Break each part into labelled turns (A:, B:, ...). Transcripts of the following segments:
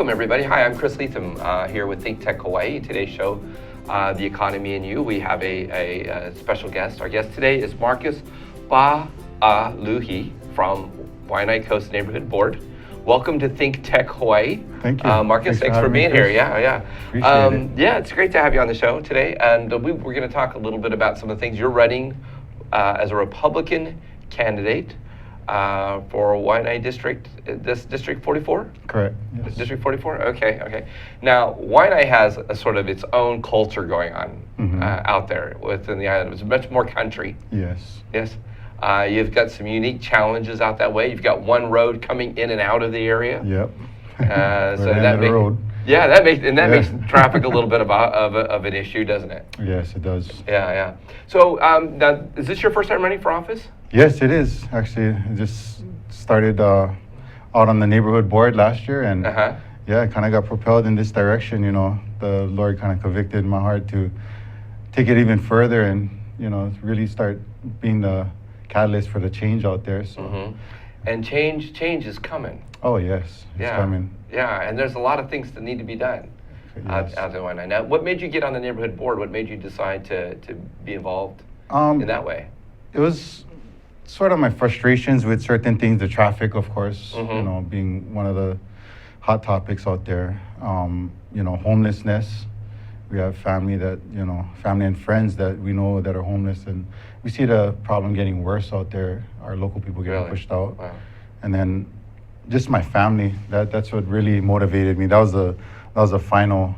A: Welcome, everybody. Hi, I'm Chris Leatham here with Think Tech Hawaii. Today's show, The Economy and You. We have a special guest. Our guest today is Marcus Ba'aluhi from Waianae Coast Neighborhood Board. Welcome to Think Tech Hawaii.
B: Thank you.
A: Marcus, thanks for being here. Yeah.
B: Appreciate it.
A: Yeah, it's great to have you on the show today. And we're going to talk a little bit about some of the things you're running as a Republican candidate for Waianae District, this District 44?
B: Correct. Yes.
A: District 44? Okay. Now, Waianae has a sort of its own culture going on out there within the island. It's much more country.
B: Yes.
A: Yes. You've got some unique challenges out that way. You've got one road coming in and out of the area.
B: Yep.
A: So that makes
B: road.
A: Yeah, that makes traffic a little bit of an issue, doesn't it?
B: Yes, it does.
A: Yeah. So now, is this your first time running for office?
B: Yes, it is. Actually, I just started out on the neighborhood board last year, and yeah, I kind of got propelled in this direction. You know, the Lord kind of convicted my heart to take it even further, and really start being the catalyst for the change out there. So.
A: And change is coming.
B: Oh yes, it's coming.
A: Yeah, and there's a lot of things that need to be done out in Waianae. Now, what made you get on the neighborhood board? What made you decide to be involved in that way?
B: It was sort of my frustrations with certain things, the traffic, of course, being one of the hot topics out there. Homelessness. We have family and friends that we know that are homeless, and we see the problem getting worse out there. Our local people getting pushed out.
A: Wow.
B: And then just my family, that's what really motivated me. That was the final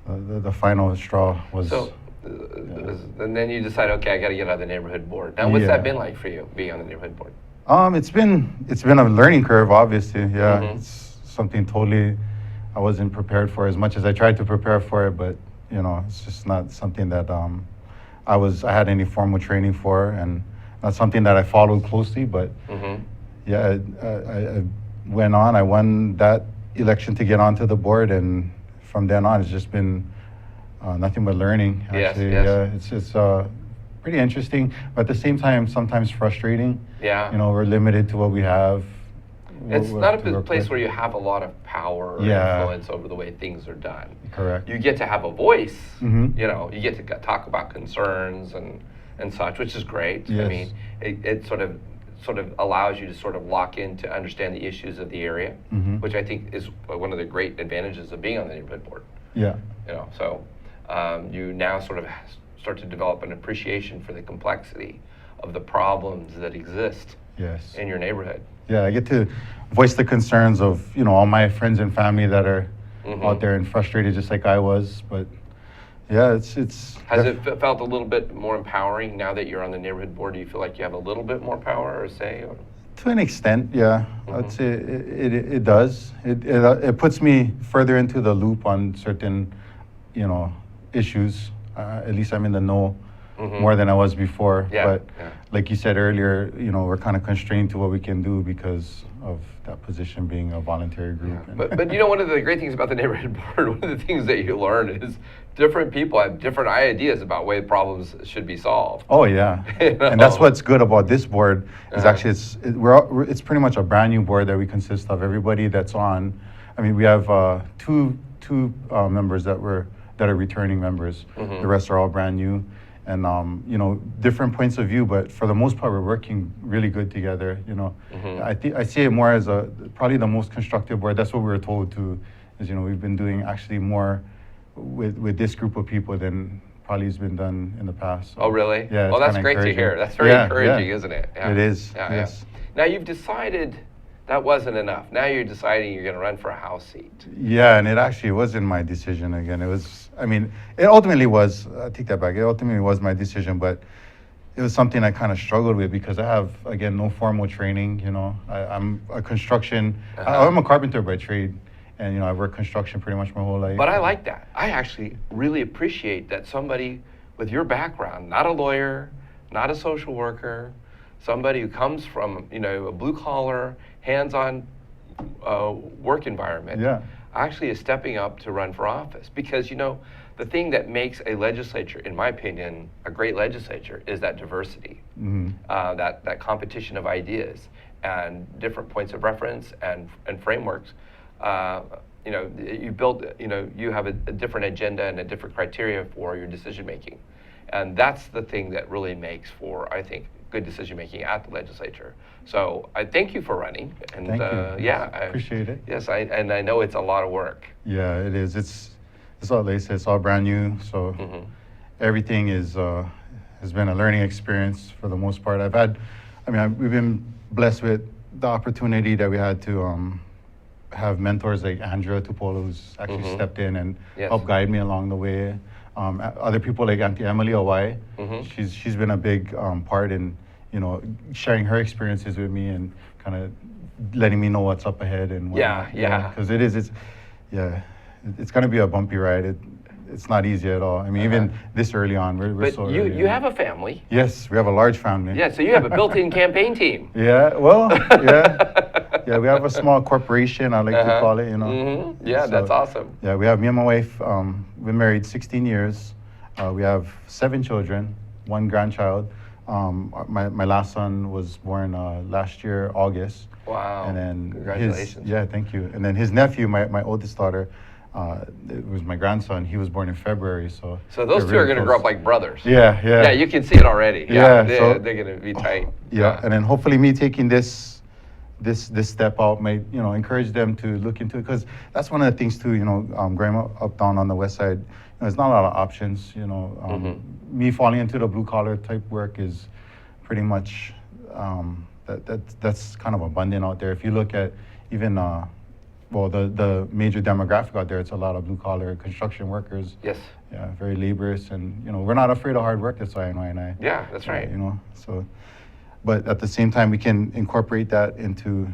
B: the final straw was.
A: So, and then you decide, okay, I got to get on the neighborhood board. Now, what's that been like for you, being on the neighborhood board?
B: It's been a learning curve, obviously. Yeah, it's something totally I wasn't prepared for, as much as I tried to prepare for it. But it's just not something that I had any formal training for, and not something that I followed closely. But yeah, I went on. I won that election to get onto the board, and from then on, it's just been nothing but learning. Actually.
A: Yes.
B: Yeah, it's pretty interesting, but at the same time, sometimes frustrating.
A: Yeah.
B: We're limited to what we have.
A: It's not a place where you have a lot of power or influence over the way things are done.
B: Correct.
A: You get to have a voice. You get to talk about concerns and such, which is great.
B: Yes.
A: I mean, it sort of allows you to sort of lock in to understand the issues of the area, which I think is one of the great advantages of being on the neighborhood board.
B: Yeah.
A: So you now sort of start to develop an appreciation for the complexity of the problems that exist in your neighborhood.
B: Yeah, I get to voice the concerns of all my friends and family that are out there and frustrated just like I was. But yeah, it's.
A: Has it felt a little bit more empowering now that you're on the neighborhood board? Do you feel like you have a little bit more power or say? Or?
B: To an extent, yeah. I'd say it does. It puts me further into the loop on certain, issues. At least I'm in the know more than I was before. But like you said earlier, we're kind of constrained to what we can do because of that position being a voluntary group.
A: Yeah. But one of the great things about the neighborhood board, one of the things that you learn is different people have different ideas about way problems should be solved.
B: Oh yeah, and that's what's good about this board is actually it's pretty much a brand new board that we consist of. Everybody that's on, I mean, we have two members that are returning members. The rest are all brand new. And different points of view, but for the most part, we're working really good together. I see it more as probably the most constructive board. That's what we were told to, is we've been doing actually more with this group of people than probably has been done in the past. So,
A: oh really?
B: Yeah.
A: Well, that's great to hear. That's very encouraging, isn't it? Yeah.
B: It is.
A: Yeah,
B: yes.
A: Now you've decided that wasn't enough. Now you're deciding you're going to run for a House seat.
B: Yeah, and it actually wasn't my decision again. It ultimately was, I take that back, it ultimately was my decision, but it was something I kind of struggled with because I have, again, no formal training. I'm a construction, I'm a carpenter by trade, and I've worked construction pretty much my whole life.
A: But I like that. I actually really appreciate that somebody with your background, not a lawyer, not a social worker, somebody who comes from, a blue-collar, hands-on work environment, actually is stepping up to run for office. Because, the thing that makes a legislature, in my opinion, a great legislature, is that diversity, that competition of ideas and different points of reference and frameworks you have a different agenda and a different criteria for your decision making. And that's the thing that really makes for, I think, good decision making at the legislature. So I thank you for running. And
B: Thank you.
A: I
B: Appreciate it.
A: Yes, and I know it's a lot of work.
B: Yeah, it is. It's all they say. It's all brand new. So everything has been a learning experience for the most part. We've been blessed with the opportunity that we had to have mentors like Andrea Tupola, who's actually stepped in and helped guide me along the way. Other people like Auntie Emily Awai, she's been a big part in sharing her experiences with me and kind of letting me know what's up ahead and whatnot. Because it's going to be a bumpy ride. It's not easy at all. I mean, even this early on, we're so
A: you
B: early.
A: You have a family.
B: Yes, we have a large family.
A: Yeah, so you have a built-in campaign team.
B: Yeah, well, yeah, we have a small corporation, I like to call it,
A: Yeah, so, that's awesome.
B: Yeah, we have me and my wife, we've been married 16 years. We have 7 children, 1 grandchild. My last son was born last year, August.
A: Wow,
B: and then
A: congratulations.
B: Thank you. And then his nephew, my oldest daughter, it was my grandson. He was born in February, so
A: those two are going to grow up like brothers.
B: Yeah,
A: you can see it already.
B: Yeah,
A: they're going to be tight.
B: Yeah, and then hopefully me taking this step out might encourage them to look into it, because that's one of the things too. Growing up down on the west side, there's not a lot of options. Me falling into the blue collar type work is pretty much that's kind of abundant out there. If you look at even the major demographic out there, it's a lot of blue collar construction workers.
A: Yes.
B: Yeah, very laborious, and we're not afraid of hard work. That's why I.
A: Yeah, that's right.
B: So, but at the same time, we can incorporate that into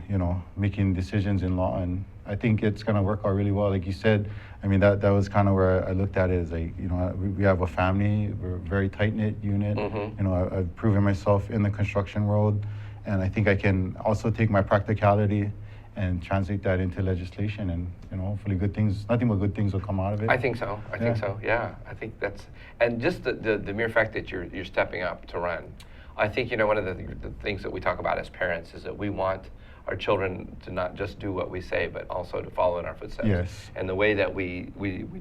B: making decisions in law, and I think it's going to work out really well. Like you said, I mean that was kind of where I looked at it as like we have a family, we're a very tight knit unit. I've proven myself in the construction world, and I think I can also take my practicality and translate that into legislation, and hopefully nothing but good things will come out of it.
A: I think so. I think so. Yeah, I think that's, and just the mere fact that you're stepping up to run. I think one of the things that we talk about as parents is that we want our children to not just do what we say, but also to follow in our footsteps.
B: Yes.
A: And the way that we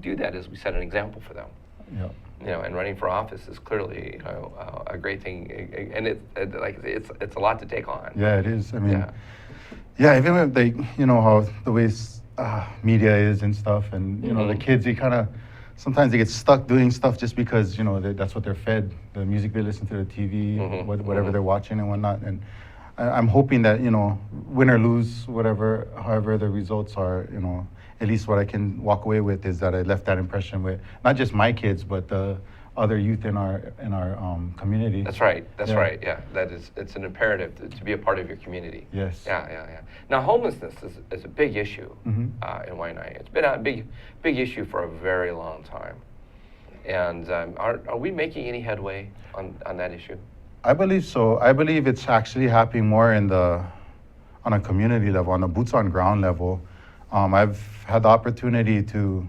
A: do that is we set an example for them.
B: Yeah.
A: And running for office is clearly a great thing, and it's a lot to take on.
B: Yeah, it is. I mean. Yeah, even with how the way media is and stuff, and the kids, sometimes they get stuck doing stuff just because that's what they're fed, the music they listen to, the TV, whatever they're watching and whatnot. And I'm hoping that win or lose, however the results are, at least what I can walk away with is that I left that impression with not just my kids, but the other youth in our community.
A: That's right. That's right. Yeah, it's an imperative to be a part of your community.
B: Yes.
A: Yeah. Now, homelessness is a big issue in Waianae. It's been a big issue for a very long time. And are we making any headway on that issue?
B: I believe so. I believe it's actually happening more on a community level, on a boots on ground level. I've had the opportunity to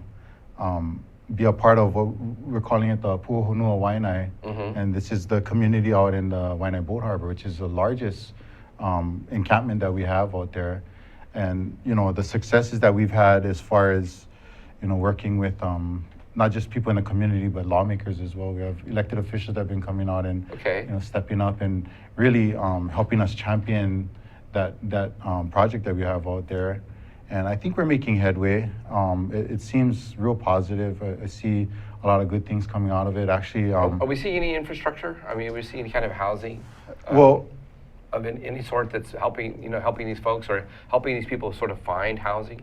B: be a part of what we're calling it the Puahonua Waianae, and this is the community out in the Waianae Boat Harbor, which is the largest encampment that we have out there. And the successes that we've had as far as working with not just people in the community but lawmakers as well. We have elected officials that have been coming out and stepping up and really helping us champion that project that we have out there. And I think we're making headway. It seems real positive. I see a lot of good things coming out of it. Actually,
A: are we seeing any infrastructure? I mean, are we seeing any kind of housing? Of any sort that's helping these folks or helping these people sort of find housing?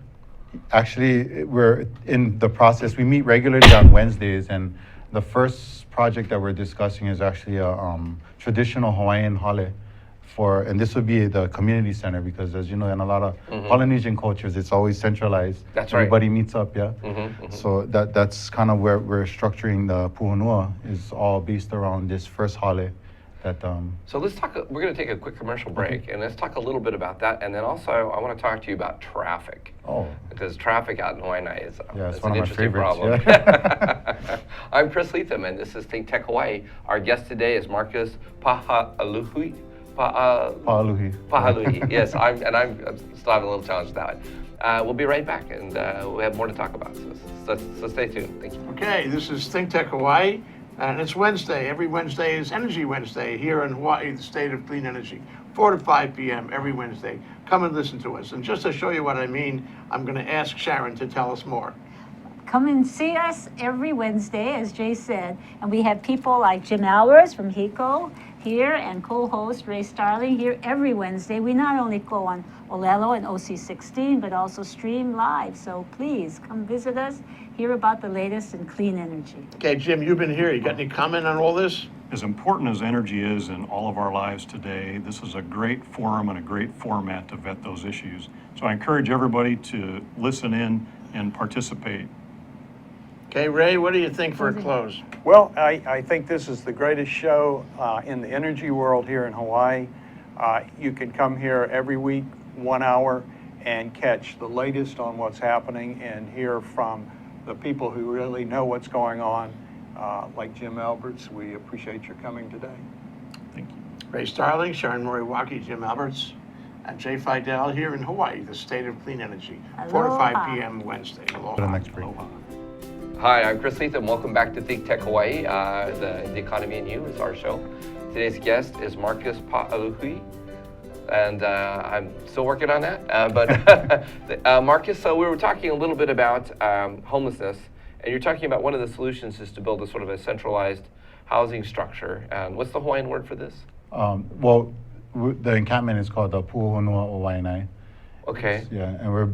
B: Actually, we're in the process. We meet regularly on Wednesdays, and the first project that we're discussing is actually a traditional Hawaiian hale. And this would be the community center, because as you know, in a lot of Polynesian cultures, it's always centralized.
A: That's right.
B: Everybody meets up, So that's kind of where we're structuring the Puhonua, is all based around this first hale.
A: So let's talk. We're going to take a quick commercial break, and let's talk a little bit about that. And then also, I want to talk to you about traffic. Because traffic out in Waianae is an interesting problem. Yeah. I'm Chris Leatham, and this is Think Tech Hawaii. Our guest today is Marcus Pahaluhi. Pahaluhi. Yes, I'm still having a little challenge with that. We'll be right back, and we'll have more to talk about. So stay tuned. Thank you.
C: Okay, this is Think Tech Hawaii, and it's Wednesday. Every Wednesday is Energy Wednesday here in Hawaii, the state of clean energy. 4 to 5 p.m. every Wednesday. Come and listen to us. And just to show you what I mean, I'm going to ask Sharon to tell us more.
D: Come and see us every Wednesday, as Jay said. And we have people like Jim Albers from HECO here and co-host Ray Starling here every Wednesday. We not only go on Olelo and OC16, but also stream live. So please come visit us, hear about the latest in clean energy.
C: Okay, Jim, you've been here. You got any comment on all this?
E: As important as energy is in all of our lives today, this is a great forum and a great format to vet those issues. So I encourage everybody to listen in and participate.
C: Okay, Ray, what do you think for a close?
F: Well, I think this is the greatest show in the energy world here in Hawaii. You can come here every week, 1 hour, and catch the latest on what's happening and hear from the people who really know what's going on, like Jim Alberts. We appreciate your coming today.
E: Thank you.
C: Ray Starling, Sharon Moriwaki, Jim Alberts, and Jay Fidel here in Hawaii, the state of clean energy. 4 to 5
D: Aloha.
C: p.m. Wednesday. Aloha.
B: For the next break.
C: Aloha.
A: Hi, I'm Chris Leatham. Welcome back to Think Tech Hawaii. The Economy and You is our show. Today's guest is Marcus Pa'aluhui, and I'm still working on that. But Marcus, so we were talking a little bit about homelessness, and you're talking about one of the solutions is to build a sort of a centralized housing structure. And what's the Hawaiian word for this?
B: The encampment is called the Puhonua o Waianae.
A: Okay.
B: Yeah, and we're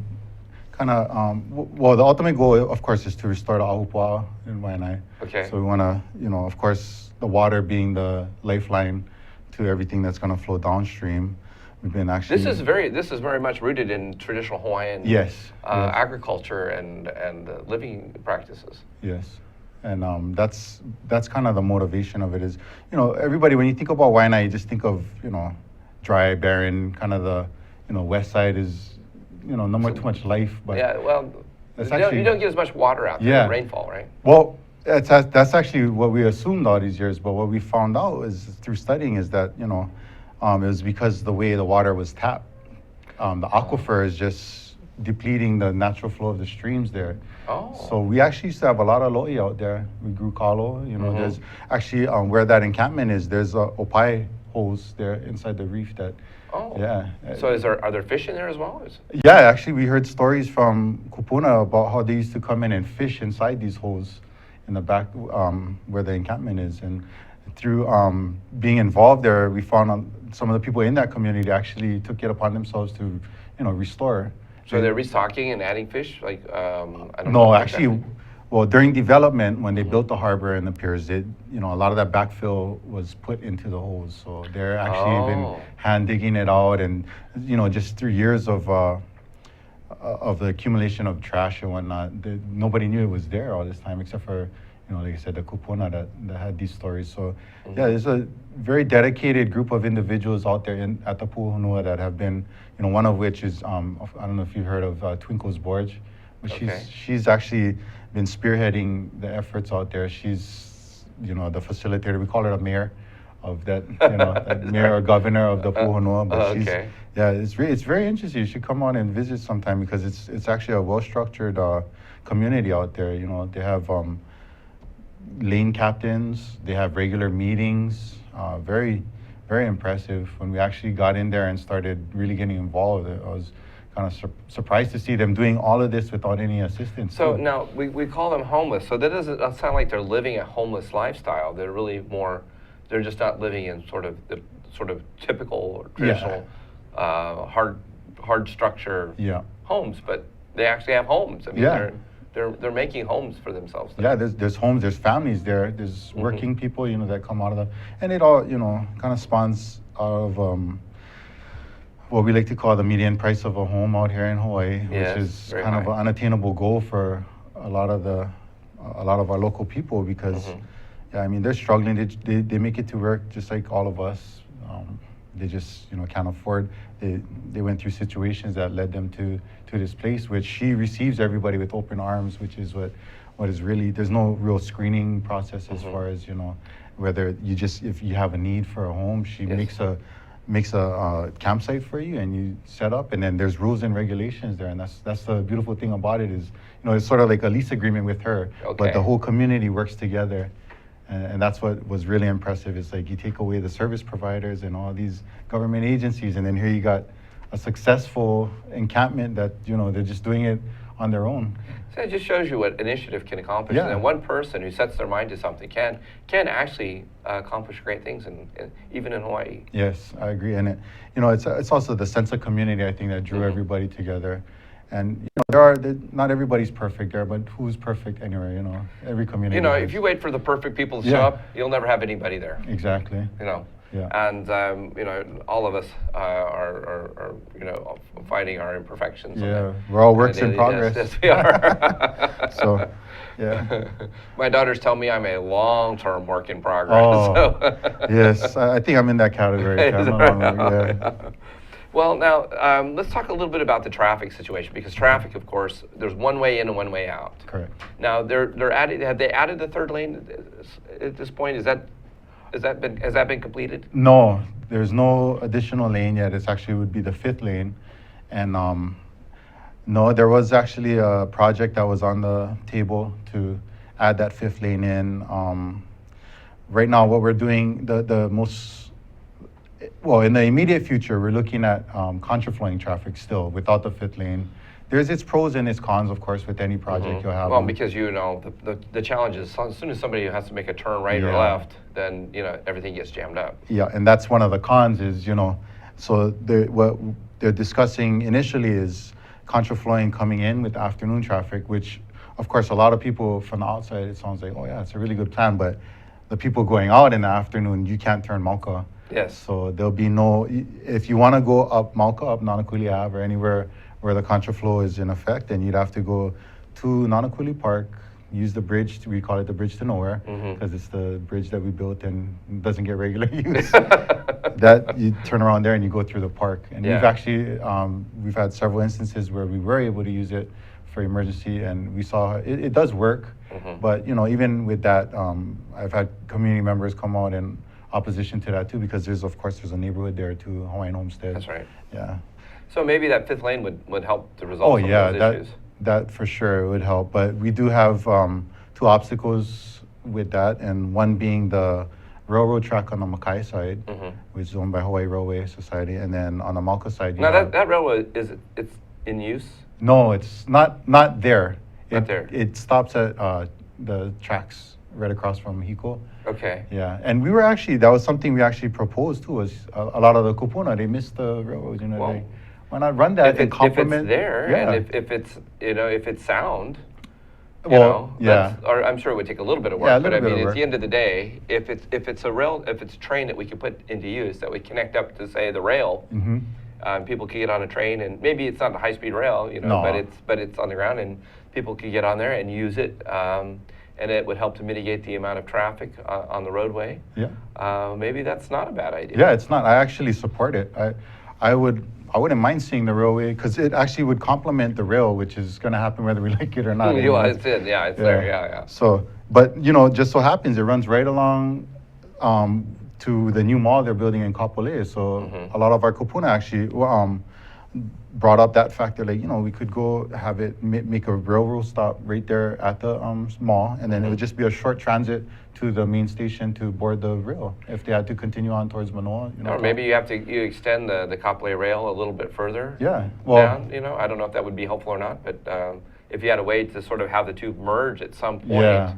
B: kind of, well, the ultimate goal, of course, is to restore the ahupua'a in Waianae.
A: Okay.
B: So we want to, of course, the water being the lifeline to everything that's going to flow downstream. We've been actually.
A: This is very much rooted in traditional Hawaiian
B: Yes.
A: agriculture and living practices.
B: Yes. And that's kind of the motivation of it is, everybody, when you think about Waianae, you just think of, dry, barren, kind of the, west side is, not too much life. But
A: Yeah, well,
B: That's
A: you
B: actually-
A: don't get as much water out there,
B: Yeah.
A: rainfall, right?
B: Well, that's actually what we assumed all these years, but what we found out is through studying is that, it was because the way the water was tapped. The aquifer is just depleting the natural flow of the streams there.
A: Oh.
B: So we actually used to have a lot of lo'i out there. We grew kalo, there's actually, where that encampment is, there's a opai holes there inside the reef that,
A: Oh.
B: yeah.
A: So are there fish in there as well?
B: Yeah, actually, we heard stories from Kupuna about how they used to come in and fish inside these holes in the back where the encampment is. And through being involved there, we found some of the people in that community actually took it upon themselves to, restore.
A: So they're restocking and adding fish? I don't know
B: No,
A: exactly.
B: actually, well, during development, when they built the harbor and the piers, a lot of that backfill was put into the holes. So they're actually been hand digging it out, and just through years of the accumulation of trash and whatnot, nobody knew it was there all this time, except for like I said, the kupuna that had these stories. So yeah, there's a very dedicated group of individuals out there at the Puhonua that have been, one of which is I don't know if you've heard of Twinkle's Borge, but
A: Okay.
B: she's actually been spearheading the efforts out there. She's, the facilitator. We call her a mayor of that, that mayor or governor of the Puhonua. But she's,
A: okay.
B: yeah, it's very interesting. You should come on and visit sometime because it's actually a well-structured community out there. They have lane captains. They have regular meetings. Very, very impressive. When we actually got in there and started really getting involved, I was kind of surprised to see them doing all of this without any assistance.
A: So
B: too.
A: now we call them homeless. So that doesn't sound like they're living a homeless lifestyle. They're really more, they're just not living in sort of the typical or traditional hard structure
B: Yeah.
A: homes, but they actually have homes. I mean,
B: Yeah.
A: they're making homes for themselves.
B: Yeah, there's homes, there's families there, there's working people, that come out of them, and it all, kind of spawns out of what we like to call the median price of a home out here in Hawaii,
A: Yes,
B: which is
A: very
B: kind of
A: high.
B: an unattainable goal for a lot of our local people because, yeah, I mean, they're struggling. They make it to work just like all of us. They just, can't afford. They went through situations that led them to this place, which she receives everybody with open arms, which is what is really, there's no real screening process as far as, whether if you have a need for a home, she makes a makes a campsite for you, and you set up, and then there's rules and regulations there, and that's the beautiful thing about it is, it's sort of like a lease agreement with her,
A: Okay.
B: but the whole community works together, and that's what was really impressive. It's like you take away the service providers and all these government agencies, and then here you got a successful encampment that they're just doing it on their own.
A: So it just shows you what initiative can accomplish.
B: Yeah.
A: And then one person who sets their mind to something can actually accomplish great things, even in Hawaii.
B: Yes, I agree. And it's also the sense of community, I think, that drew
A: Mhm.
B: everybody together. And not everybody's perfect there, but who's perfect anyway? Every community.
A: If
B: has-
A: you wait for the perfect people to show
B: Yeah.
A: up, you'll never have anybody there.
B: Exactly. Yeah.
A: And all of us are fighting our imperfections. on
B: Yeah,
A: that-
B: we're all
A: on a
B: works in
A: daily-
B: progress.
A: Yes, we are.
B: So, yeah.
A: My daughters tell me I'm a long-term work in progress.
B: Oh,
A: so.
B: yes, I think I'm in that category.
A: Is
B: I'm
A: it
B: no
A: right?
B: longer- yeah.
A: Well, now let's talk a little bit about the traffic situation, because traffic, of course, there's one way in and one way out.
B: Correct.
A: Now have they added the third lane at this point? Has that been completed?
B: No, there's no additional lane yet. It's actually would be the 5th lane. And no, there was actually a project that was on the table to add that 5th lane in. Right now, what we're doing, in the immediate future, we're looking at contraflowing traffic still without the 5th lane. There's its pros and its cons, of course, with any project you'll have.
A: Well, because the challenge is as soon as somebody has to make a turn right or
B: Yeah.
A: left, then everything gets jammed up.
B: Yeah, and that's one of the cons is, so what they're discussing initially is contraflowing coming in with afternoon traffic, which, of course, a lot of people from the outside, it sounds like, oh yeah, it's a really good plan, but the people going out in the afternoon, you can't turn Mauka.
A: Yes.
B: So there'll be if you want to go up Mauka, up Nanakuli Ave, or anywhere where the contraflow is in effect, then you'd have to go to Nanakuli Park, use the bridge, we call it the bridge to nowhere, because it's the bridge that we built and doesn't get regular use. That you turn around there and you go through the park. And
A: Yeah.
B: we've actually, we've had several instances where we were able to use it for emergency, and we saw it does work. But even with that, I've had community members come out in opposition to that too, because there's a neighborhood there too, Hawaiian Homestead.
A: That's right.
B: Yeah.
A: So maybe that 5th lane would help to resolve
B: Oh
A: some
B: yeah,
A: of those issues.
B: that for sure would help. But we do have 2 obstacles with that, and one being the railroad track on the Makai side, which is owned by Hawaii Railway Society, and then on the Mauka side.
A: Now that railroad it's in use.
B: No, it's not there.
A: Not there.
B: It stops at the tracks right across from Hiko.
A: Okay.
B: Yeah, and that was something we actually proposed too. Was a lot of the kupuna, they missed the railroad.
A: Well,
B: why not run that and
A: If
B: complement?
A: it's there,
B: Yeah.
A: and if it's sound,
B: Well, yeah.
A: or I'm sure it would take a little bit of work.
B: Yeah, a
A: but
B: little
A: I
B: bit
A: mean,
B: of
A: at the
B: work.
A: end of the day, if it's a train that we could put into use that would connect up to, say, the rail, people could get on a train, and maybe it's not a high-speed rail,
B: No.
A: but it's on the ground, and people could get on there and use it, and it would help to mitigate the amount of traffic on the roadway.
B: Yeah.
A: Maybe that's not a bad idea.
B: Yeah, it's not. I actually support it. I wouldn't mind seeing the railway because it actually would complement the rail, which is going to happen whether we like it or not.
A: Well,
B: anyways.
A: it's in, yeah, it's there, yeah.
B: So, but just so happens it runs right along to the new mall they're building in Kapolei. So a lot of our kupuna actually brought up that factor, like, we could go have it make a railroad stop right there at the mall, and then it would just be a short transit to the main station to board the rail if they had to continue on towards Manoa.
A: Or maybe you extend the Kapolei rail a little bit further.
B: Yeah, well,
A: down, I don't know if that would be helpful or not, but if you had a way to sort of have the two merge at some point,
B: Yeah.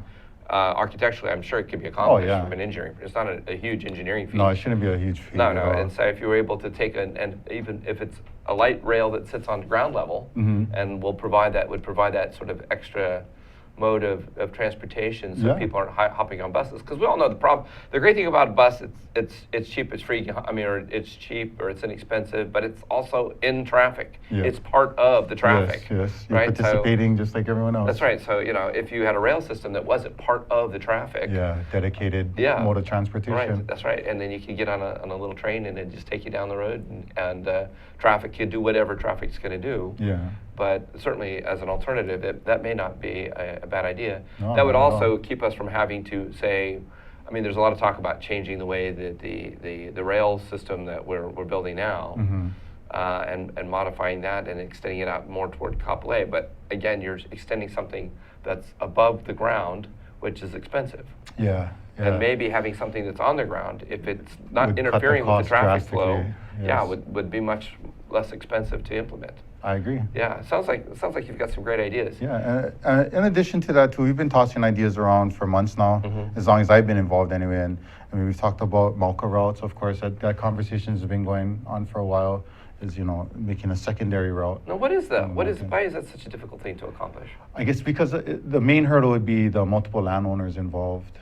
A: Architecturally, I'm sure it could be accomplished
B: yeah.
A: from an engineering. It's not a huge engineering feat.
B: no, it shouldn't be a huge fee.
A: No,
B: at
A: no.
B: all.
A: And so if you were able to take and even if it's a light rail that sits on ground level, and would provide that sort of extra mode of transportation, so
B: Yeah.
A: people aren't hopping on buses. Because we all know the problem. The great thing about a bus, it's cheap, it's free. I mean, or it's cheap or it's inexpensive, but it's also in traffic.
B: Yeah.
A: It's part of the traffic.
B: Yes, you're
A: right?
B: participating just like everyone else.
A: That's right. So if you had a rail system that wasn't part of the traffic.
B: Yeah, dedicated
A: Yeah.
B: mode of transportation.
A: Right, that's right. And then you could get on a little train and it just take you down the road, and traffic could do whatever traffic's going to do.
B: Yeah.
A: But certainly, as an alternative, that may not be a bad idea.
B: No,
A: that would
B: not at
A: also
B: all.
A: keep us from having to, say, I mean, there's a lot of talk about changing the way that the rail system that we're building now, and modifying that and extending it out more toward Kapolei. But again, you're extending something that's above the ground, which is expensive.
B: Yeah.
A: And maybe having something that's on the ground, if it's not
B: Would cut the
A: interfering with the
B: cost
A: traffic flow,
B: drastically,
A: yeah,
B: yes.
A: would be much less expensive to implement.
B: I agree.
A: Yeah, it sounds like you've got some great ideas.
B: Yeah, in addition to that too, we've been tossing ideas around for months now,
A: Mm-hmm.
B: as long as I've been involved anyway. And I mean, we've talked about Malka routes, of course, that conversation has been going on for a while, is, making a secondary route.
A: Now, what is that? Why
B: Okay.
A: is that such a difficult thing to accomplish?
B: I guess because the main hurdle would be the multiple landowners involved.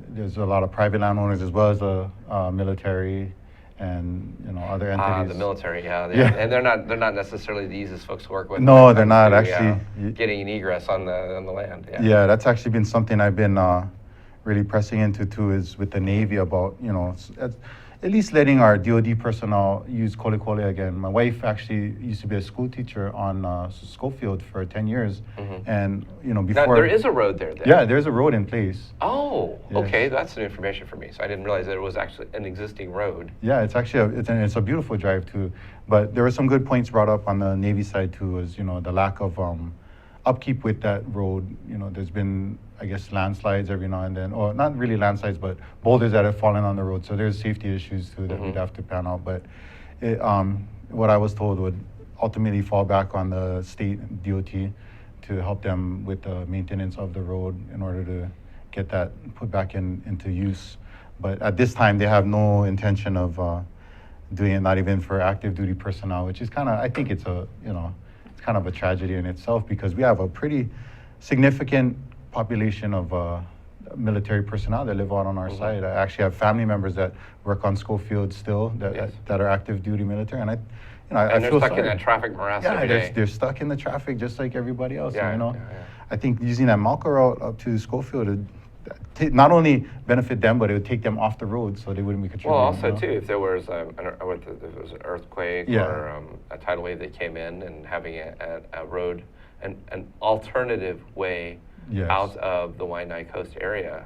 B: There's a lot of private landowners as well as the military and other entities.
A: The military, yeah.
B: Yeah.
A: And they're not necessarily the easiest folks to work with.
B: No,
A: when it
B: they're
A: comes
B: not,
A: to,
B: actually.
A: getting an egress on the land. Yeah.
B: Yeah, that's actually been something I've been really pressing into too, is with the Navy about, at least letting our DoD personnel use Kole Kole again. My wife actually used to be a school teacher on Schofield for 10 years. And,
A: Now,
B: before.
A: there is a road there then?
B: Yeah, there's a road in place.
A: Oh,
B: Yes.
A: okay. That's new information for me. So I didn't realize that it was actually an existing road.
B: Yeah, it's actually it's a beautiful drive too. But there were some good points brought up on the Navy side too, is the lack of upkeep with that road. There's been, I guess, landslides every now and then, or not really landslides, but boulders that have fallen on the road. So there's safety issues too that we'd have to pan out. But what I was told would ultimately fall back on the state DOT to help them with the maintenance of the road in order to get that put back into use. But at this time, they have no intention of doing it, not even for active duty personnel, which is I think it's it's kind of a tragedy in itself, because we have a pretty significant population of military personnel that live out on our side. I actually have family members that work on Schofield still that are active duty military, and I
A: And they're
B: feel
A: stuck in
B: sorry.
A: that traffic morass
B: Yeah,
A: every day.
B: they're stuck in the traffic just like everybody else.
A: Yeah,
B: and,
A: yeah.
B: I think using that Malka route up to Schofield would not only benefit them, but it would take them off the road, so they wouldn't be contributing.
A: Well, also too, if there was an earthquake
B: Yeah.
A: or a tidal wave that came in, and having a road, an alternative way
B: Yes.
A: out of the Waianae Coast area,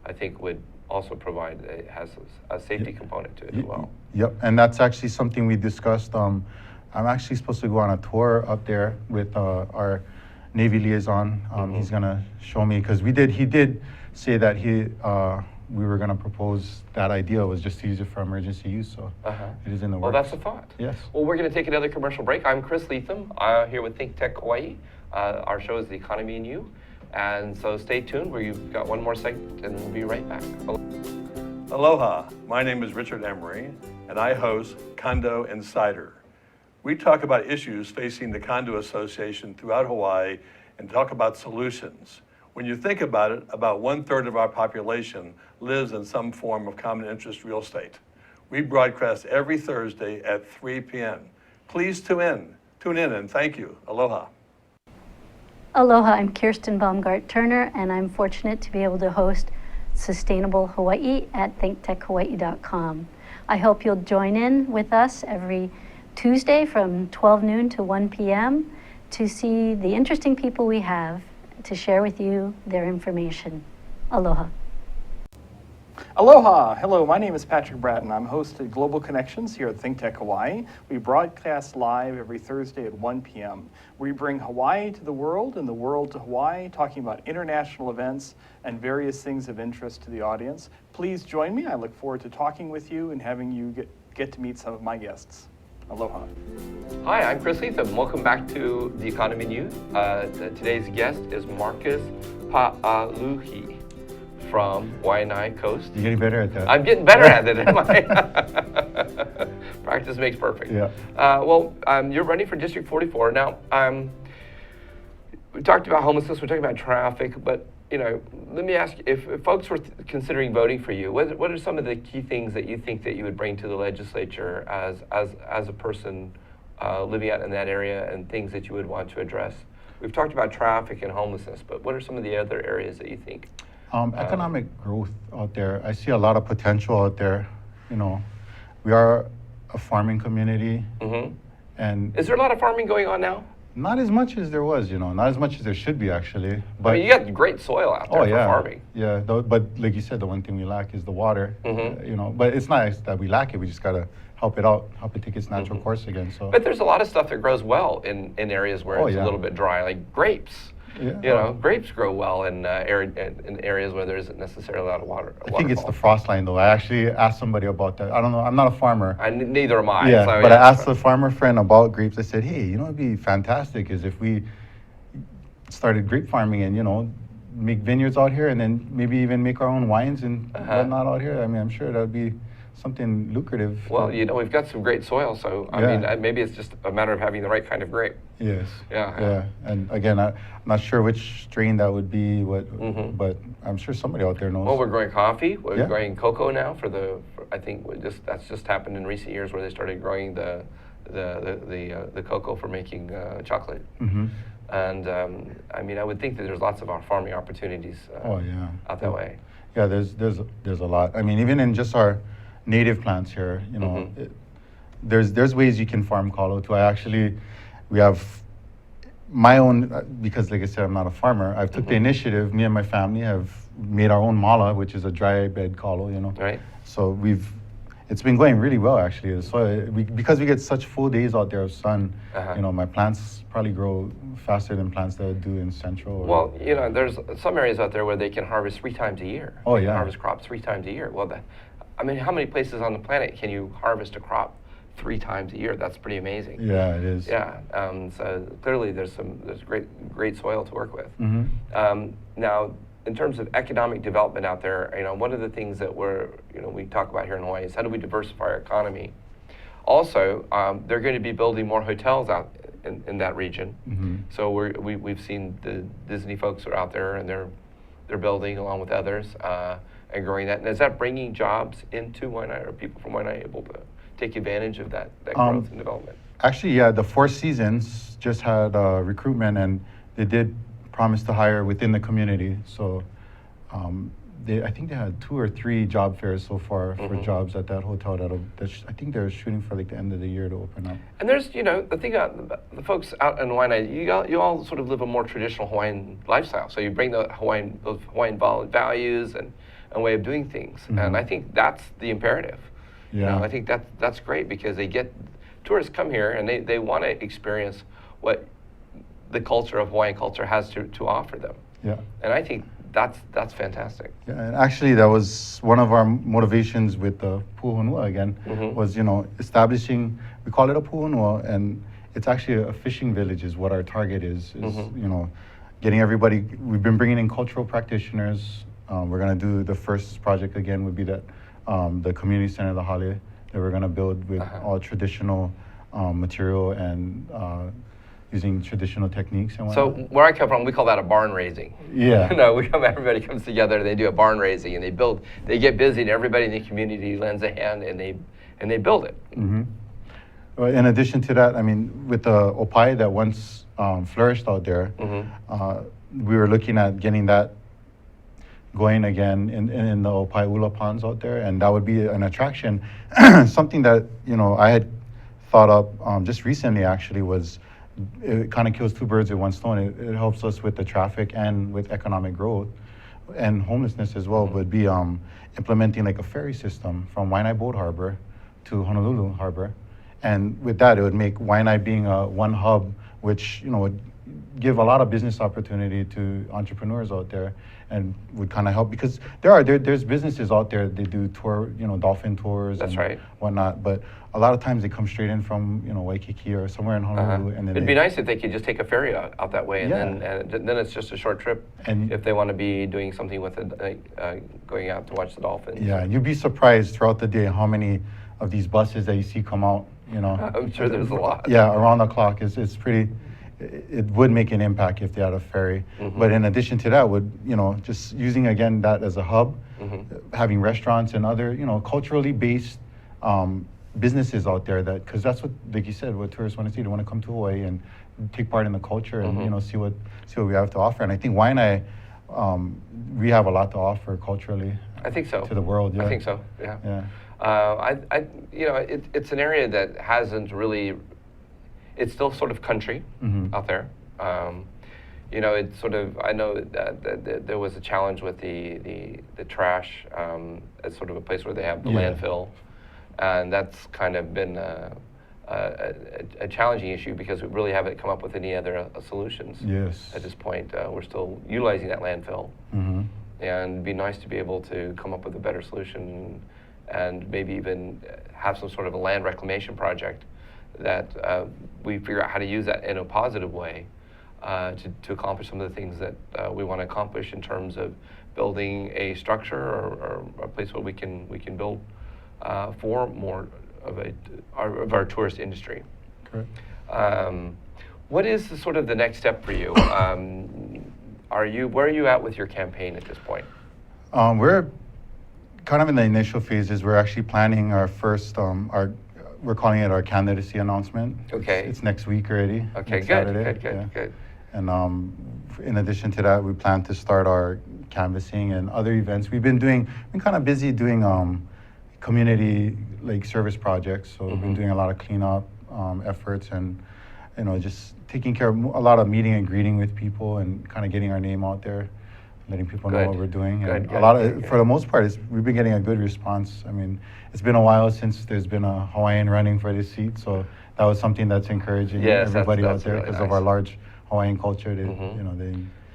A: I think would also provide has a safety component to it as well.
B: Yep, and that's actually something we discussed. I'm actually supposed to go on a tour up there with our Navy liaison. He's gonna show me, because he did say that we were gonna propose that idea was just to use it for emergency use. So it is in the
A: Well,
B: works.
A: that's a thought.
B: Yes.
A: Well, we're going to take another commercial break. I'm Chris Leatham, here with Think Tech Hawaii. Our show is The Economy and You. And so stay tuned, where you've got one more segment, and we'll be right back.
G: Aloha, my name is Richard Emery, and I host Condo Insider. We talk about issues facing the condo association throughout Hawaii and talk about solutions. When you think about it, about 1/3 of our population lives in some form of common interest real estate. We broadcast every Thursday at 3 p.m. Please tune in, and thank you. Aloha.
H: Aloha, I'm Kirsten Baumgart-Turner, and I'm fortunate to be able to host Sustainable Hawaii at thinktechhawaii.com. I hope you'll join in with us every Tuesday from 12 noon to 1 p.m. to see the interesting people we have to share with you their information. Aloha.
I: Aloha! Hello, my name is Patrick Bratton. I'm host of Global Connections here at Think Tech Hawaii. We broadcast live every Thursday at 1 p.m. We bring Hawaii to the world and the world to Hawaii, talking about international events and various things of interest to the audience. Please join me. I look forward to talking with you and having you get to meet some of my guests. Aloha.
A: Hi, I'm Chris Leatham. Welcome back to The Economy and You. Today's guest is Marcus Pa'aluhi from Waianae Coast.
B: You're getting better at that.
A: I'm getting better at it, am I? Practice makes perfect.
B: Yeah.
A: You're running for District 44. Now, we talked about homelessness, we talked about traffic, but let me ask you, if folks were considering voting for you, what are some of the key things that you think that you would bring to the legislature as a person living out in that area, and things that you would want to address? We've talked about traffic and homelessness, but what are some of the other areas that you think?
B: Economic growth out there. I see a lot of potential out there. We are a farming community, and
A: Is there a lot of farming going on now?
B: Not as much as there was, not as much as there should be actually. But
A: I mean, you got great soil out there
B: oh
A: for
B: yeah,
A: farming.
B: yeah. But like you said, the one thing we lack is the water. But it's not that we lack it. We just gotta help it out, help it take its natural course again. So.
A: But there's a lot of stuff that grows well in areas where it's
B: yeah.
A: a little bit dry, like grapes.
B: Yeah.
A: Grapes grow well in areas where there isn't necessarily a lot of water.
B: I think it's the frost line though. I actually asked somebody about that. I don't know. I'm not a farmer.
A: Neither am I.
B: Yeah,
A: so,
B: but I asked a farmer friend about grapes. I said, hey, it'd be fantastic is if we started grape farming and make vineyards out here and then maybe even make our own wines and whatnot out here. I mean, I'm sure that'd be something lucrative.
A: Well, we've got some great soil, so I mean, maybe it's just a matter of having the right kind of grape.
B: Yes.
A: Yeah.
B: And again, I'm not sure which strain that would be, but I'm sure somebody out there knows.
A: Well, we're growing coffee. We're growing cocoa now I think that's just happened in recent years where they started growing the cocoa for making chocolate. And I mean, I would think that there's lots of our farming opportunities out that way.
B: Yeah, there's a lot. I mean, even in just our native plants here, there's ways you can farm kalo too. We have my own, because like I said, I'm not a farmer. I've took the initiative. Me and my family have made our own mala, which is a dry bed kalo,
A: Right.
B: So it's been going really well actually. So because we get such full days out there of sun, my plants probably grow faster than plants that do in central.
A: Well, there's some areas out there where they can harvest 3 times a year.
B: Oh,
A: they can
B: yeah.
A: harvest crops 3 times a year. Well, I mean, how many places on the planet can you harvest a crop 3 times a year? That's pretty amazing.
B: Yeah, it is.
A: Yeah. So clearly, there's great soil to work with. Now, in terms of economic development out there, one of the things that we talk about here in Hawaii is how do we diversify our economy. Also, they're going to be building more hotels out in that region. So we've seen the Disney folks are out there and they're building along with others and growing that. And is that bringing jobs into Waianae? Are people from Waianae able to take advantage of that growth and development?
B: Actually, yeah, the Four Seasons just had recruitment and they did promise to hire within the community. So I think they had 2 or 3 job fairs so far for jobs at that hotel. I think they're shooting for like the end of the year to open up.
A: And there's, the thing about the folks out in Waianae, you all sort of live a more traditional Hawaiian lifestyle. So you bring those Hawaiian values and way of doing things. And I think that's the imperative.
B: Yeah.
A: I think that's great because tourists come here and they want to experience what the culture of Hawaiian culture has to offer them.
B: Yeah.
A: And I think that's fantastic.
B: Yeah, and actually that was one of our motivations with the puhonua again, was, establishing, we call it a puhonua, and it's actually a fishing village is what our target is getting everybody, we've been bringing in cultural practitioners. We're gonna do the first project again would be that the community center, the Hale, that we're gonna build with all traditional material and using traditional techniques and
A: So
B: whatnot.
A: where I come from, we call that a barn raising.
B: Yeah.
A: Everybody comes together, they do a barn raising, and they get busy, and everybody in the community lends a hand, and they build it.
B: Well, in addition to that, I mean, with the opai that once flourished out there, we were looking at getting that going again in the opai ula ponds out there, and that would be an attraction. Something that I had thought up just recently actually was, it kind of kills 2 birds with 1 stone. It helps us with the traffic and with economic growth and homelessness as well, would be implementing like a ferry system from Waianae Boat Harbor to Honolulu Harbor. And with that, it would make Waianae being one hub, which would give a lot of business opportunity to entrepreneurs out there and would kind of help, because there's businesses out there, they do dolphin tours
A: That's
B: and
A: right.
B: whatnot, but a lot of times they come straight in from Waikiki or somewhere in Honolulu. And then
A: It'd be nice if they could just take a ferry out that way, and then it's just a short trip.
B: And
A: if they want to be doing something with it, going out to watch the dolphins.
B: Yeah, and you'd be surprised throughout the day how many of these buses that you see come out.
A: I'm sure there's a lot.
B: Yeah, around the clock. It's pretty. It would make an impact if they had a ferry. But in addition to that, would just using again that as a hub, having restaurants and other culturally based businesses out there, that because that's what, like you said, what tourists want to see. They want to come to Hawaii and take part in the culture and see what we have to offer. And I think Waianae, we have a lot to offer culturally.
A: I think so.
B: To the world. Yeah.
A: I think so. Yeah.
B: Yeah.
A: It's an area that hasn't really. it's still sort of country out there. You know, it's sort of, I know that there was a challenge with the trash as sort of a place where they have the landfill. And that's kind of been a challenging issue because we really haven't come up with any other solutions.
B: Yes.
A: At this point, we're still utilizing that landfill. And it'd be nice to be able to come up with a better solution and maybe even have some sort of a land reclamation project that we figure out how to use that in a positive way to accomplish some of the things that we want to accomplish in terms of building a structure or a place where we can build for more of our tourist industry.
B: Correct.
A: What is sort of the next step for you? Where are you at with your campaign at this point?
B: We're kind of in the initial phases. We're actually planning our first, we're calling it our candidacy announcement.
A: Okay.
B: It's next week already.
A: Okay,
B: next
A: good,
B: Saturday,
A: good.
B: And in addition to that, we plan to start our canvassing and other events. We've been kind of busy doing community like service projects. So we've been doing a lot of cleanup efforts and, you know, just taking care of a lot of meeting and greeting with people and kind of getting our name out there, letting people know what we're doing. And for the most part, we've been getting a good response. I mean, it's been a while since there's been a Hawaiian running for this seat, so that was something that's encouraging everybody out there because of our large Hawaiian culture. You know,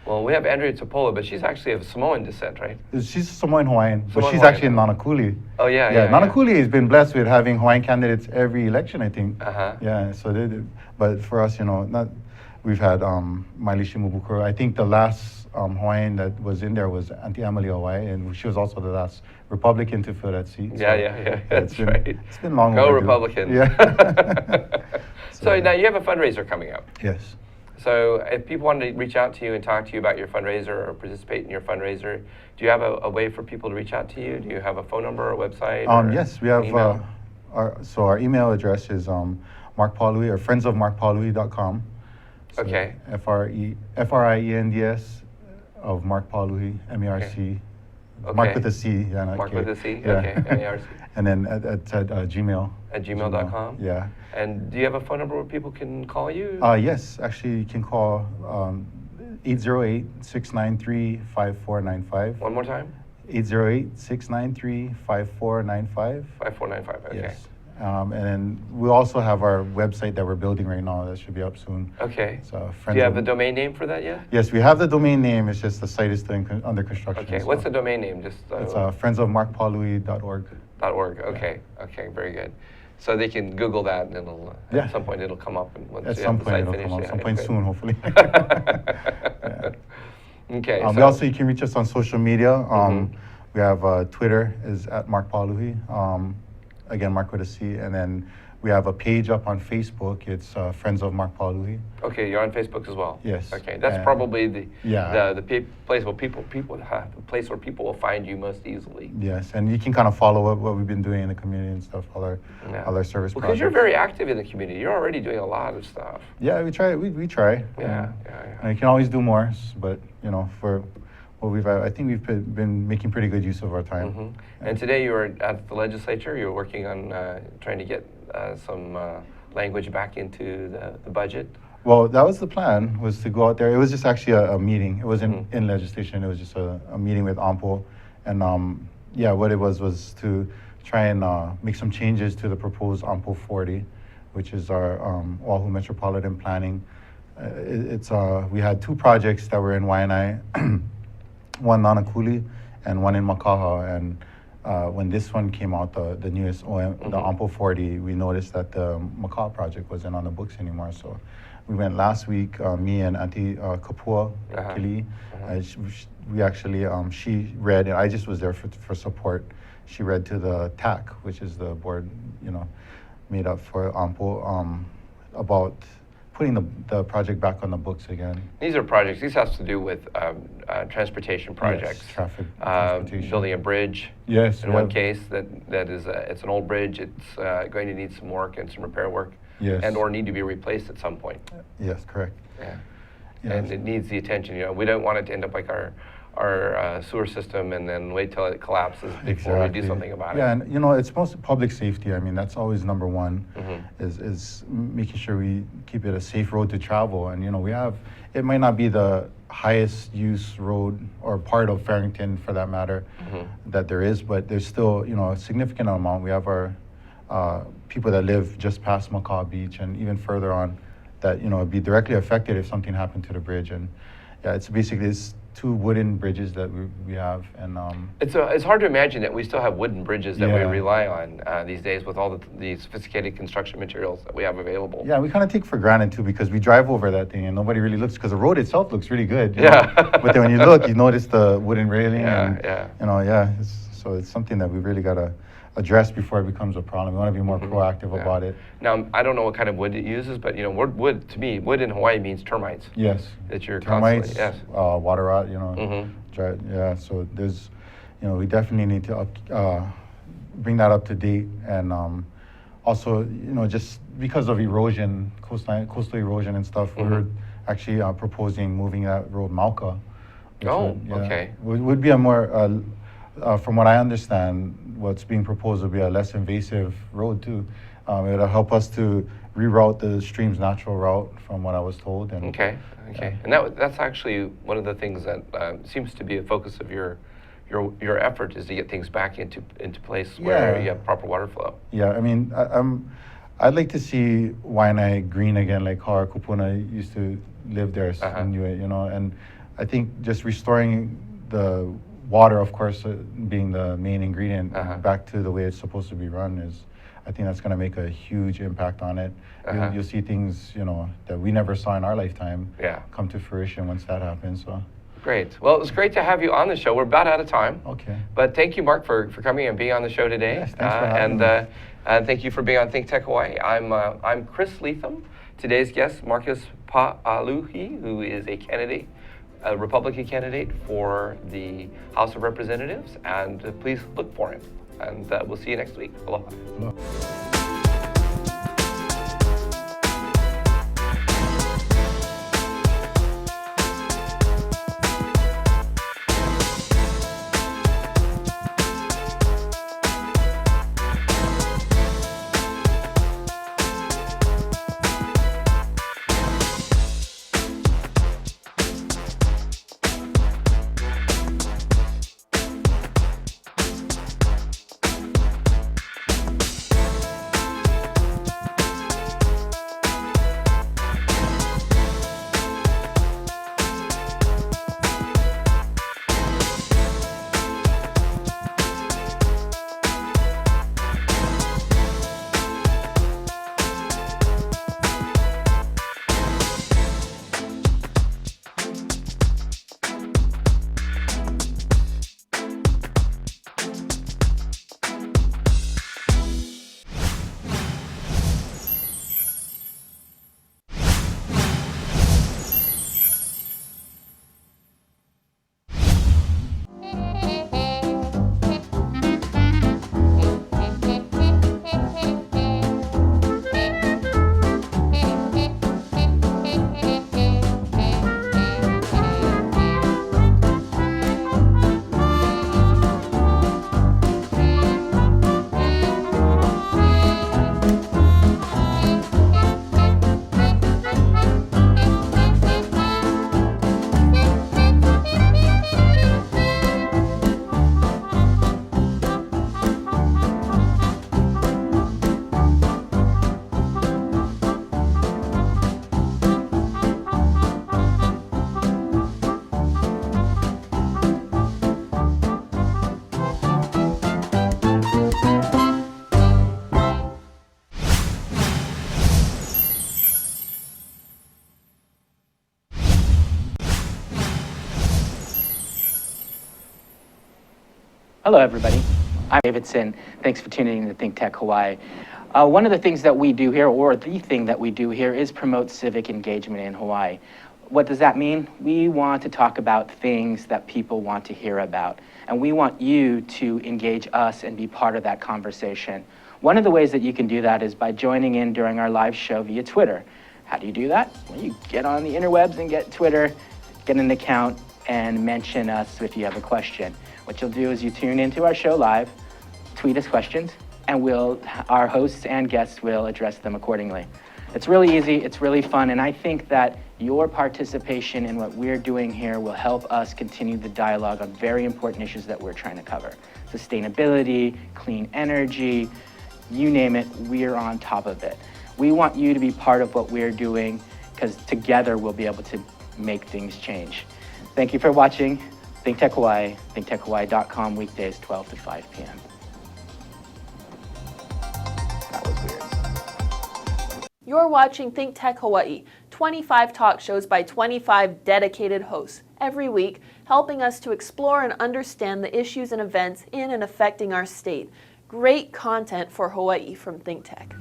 A: Well, we have Andrea Topolo, but she's actually of Samoan descent, right?
B: She's Samoan Hawaiian, but she's
A: Hawaiian.
B: actually in Nanakuli.
A: Oh, yeah.
B: Nanakuli has been blessed with having Hawaiian candidates every election, I think. Yeah, so but for us, you know, we've had Mailishi Mubukuro. I think the last Hawaiian that was in there was Auntie Emily Hawaii, and she was also the last Republican to fill that seat. So
A: That's right.
B: It's been long
A: Go
B: overdue.
A: Republican.
B: Yeah.
A: So now you have a fundraiser coming up.
B: Yes.
A: So if people wanted to reach out to you and talk to you about your fundraiser or participate in your fundraiser, do you have a way for people to reach out to you? Do you have a phone number or a website?
B: Yes, we have. Our email address is Marc Paului or friendsofmarcpaului.com. So
A: Okay.
B: FRIENDS of Marc Paului, MERC.
A: Okay.
B: Marc with a C. Yeah, not
A: Marc
B: K.
A: with a C?
B: Yeah.
A: Okay, MERC.
B: And then at Gmail.
A: At gmail.com?
B: Yeah.
A: And do you have a phone number where people can call you?
B: Yes, actually, you can call 808-693-5495.
A: One more time?
B: 808-693-5495.
A: 5495, okay.
B: Yes. And then we also have our website that we're building right now that should be up soon.
A: Okay.
B: So
A: Do you have the domain name for that yet?
B: Yes, we have the domain name. It's just the site is still under construction.
A: Okay.
B: so
A: What's the domain name? Just
B: It's friendsofmarcpaului.org.
A: .org. Okay. Okay. Very good. So they can Google that, and it'll at some point it'll come up. And once
B: At
A: you
B: some
A: have the
B: point
A: site
B: it'll come
A: finished,
B: up. Some point
A: good.
B: soon, hopefully.
A: Okay.
B: You can reach us on social media. We have Twitter is at Marc Paului. Again, Marc with a C. And then we have a page up on Facebook. It's Friends of Marc Paului.
A: Okay, you're on Facebook as well.
B: Yes.
A: Okay, that's probably the place where people the place where people will find you most easily.
B: Yes, and you can kind of follow up what we've been doing in the community and stuff, all our service projects.
A: Because you're very active in the community. You're already doing a lot of stuff.
B: Yeah, we try. We try.
A: Yeah.
B: And you can always do more, but you know, for what I think we've been making pretty good use of our time.
A: And today you were at the legislature. You were working on trying to get some language back into the budget.
B: Well, that was the plan, was to go out there. It was just actually a meeting. It wasn't in legislation. It was just a meeting with AMPO. And what it was to try and make some changes to the proposed AMPO 40, which is our Oahu Metropolitan Planning. We had two projects that were in Waianae, one Nanakuli and one in Makaha. And when this one came out, the newest the AMPO 40, we noticed that the Makaha project wasn't on the books anymore. So we went last week, me and Auntie Kapua Kili. We actually, she read, and I just was there for support. She read to the TAC, which is the board, made up for AMPO, about putting the project back on the books again.
A: These are projects. These has to do with transportation projects.
B: Yes, transportation.
A: Building a bridge.
B: Yes.
A: In one case, that is it's an old bridge. It's going to need some work and some repair work.
B: Yes.
A: And or need to be replaced at some point.
B: Yes, correct.
A: Yeah.
B: Yes.
A: And it needs the attention. We don't want it to end up like our our sewer system and then wait till it collapses before we do something about it.
B: Yeah, and you know, it's mostly public safety. I mean, that's always number one,
A: Mm-hmm.
B: is making sure we keep it a safe road to travel. And you know, it might not be the highest use road or part of Farrington for that matter that there is, but there's still, you know, a significant amount. We have our people that live just past Macaw Beach and even further on that, you know, would be directly affected if something happened to the bridge. And yeah, it's basically 2 wooden bridges that we have, and
A: It's hard to imagine that we still have wooden bridges that we
B: Yeah.
A: rely on these days with all the sophisticated construction materials that we have available.
B: yeah, we kind of take for granted too, because we drive over that thing and nobody really looks, because the road itself looks really good. You
A: Yeah.
B: know? But then when you look, you notice the wooden railing,
A: Yeah,
B: and
A: yeah.
B: you know, yeah. So it's something that we really gotta address before it becomes a problem. We want to be more proactive
A: Yeah.
B: about it.
A: Now, I don't know what kind of wood it uses, but you know, wood to me, wood in Hawaii means termites.
B: Yes.
A: That you're
B: Termites,
A: constantly,
B: water rot, you know.
A: Mhm.
B: Yeah, so there's, you know, we definitely need to bring that up to date, and also, you know, just because of erosion, coastal erosion and stuff, we're actually proposing moving that road Mauka. which
A: Oh, okay.
B: Would be a more, from what I understand, what's being proposed would be a less invasive road too. It'll help us to reroute the stream's natural route, from what I was told. And
A: Okay. And that's actually one of the things that seems to be a focus of your effort, is to get things back into place where
B: Yeah.
A: you have proper water flow.
B: Yeah, I mean, I'd like to see Waianae green again, like how our kupuna used to live there, you know, and I think just restoring the water, of course, being the main ingredient, back to the way it's supposed to be run I think that's going to make a huge impact on it. You'll see things, you know, that we never saw in our lifetime come to fruition once that happens. So.
A: Great. Well, it was great to have you on the show. We're about out of time.
B: Okay.
A: But thank you, Marc, for coming and being on the show today.
B: Yes, thanks for having me.
A: And thank you for being on Think Tech Hawaii. I'm Chris Leatham. Today's guest, Marcus Pa'aluhi, who is a Republican candidate for the House of Representatives, and please look for him. And we'll see you next week. Aloha.
J: Hello, everybody. I'm Davidson. Thanks for tuning in to Think Tech Hawaii. One of the things that we do here, or the thing that we do here, is promote civic engagement in Hawaii. What does that mean? We want to talk about things that people want to hear about, and we want you to engage us and be part of that conversation. One of the ways that you can do that is by joining in during our live show via Twitter. How do you do that? Well, you get on the interwebs and get Twitter, get an account, and mention us if you have a question. What you'll do is you tune into our show live, tweet us questions, and our hosts and guests will address them accordingly. It's really easy, it's really fun, and I think that your participation in what we're doing here will help us continue the dialogue on very important issues that we're trying to cover. Sustainability, clean energy, you name it, we're on top of it. We want you to be part of what we're doing, because together we'll be able to make things change. Thank you for watching Think Tech Hawaii, thinktechhawaii.com, weekdays 12 to 5 p.m. That was weird.
K: You're watching Think Tech Hawaii, 25 talk shows by 25 dedicated hosts every week, helping us to explore and understand the issues and events in and affecting our state. Great content for Hawaii from Think Tech.